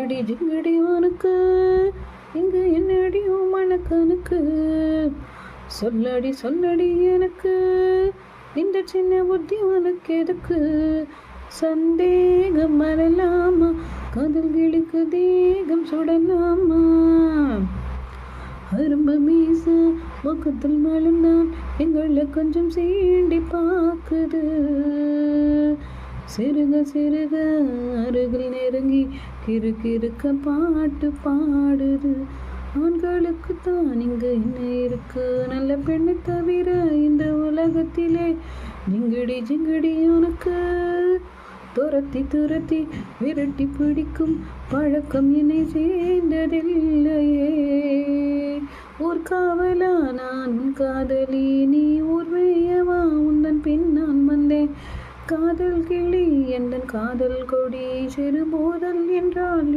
ஜிங்கடி ஜிங்கடி உனக்கு இங்கு என்னடியோ மனக்கணக்கு சொல்லடி சொல்லடி எனக்கு இந்த சின்ன புத்தி உனக்கு எதுக்கு சந்தேகம் வரலாமா காதல் கிளிக்கு தேகம் சுடலாமா அரும்பு மீச முகத்தில் மழுந்தான் எங்களை கொஞ்சம் சீண்டி பார்க்குது சிறுக சிறுக அருகில் நெருங்கி கிறுக்க பாட்டு பாடுது ஆண்களுக்கு தான் இங்கு என்ன இருக்கு நல்ல பெண்ணை தவிர இந்த உலகத்திலே ஜிங்கடி ஜிங்கடி உனக்கு துரத்தி துரத்தி விரட்டி பிடிக்கும் பழக்கம் என்னை சேர்ந்ததில்லையே ஊர் காவலா நான் உன் காதலி நீ ஊர் மேயவா உந்தன் பின் நான் வந்தேன் காதல் கிளி எந்தன் காதல் கொடி சிறு மோதல் என்றால்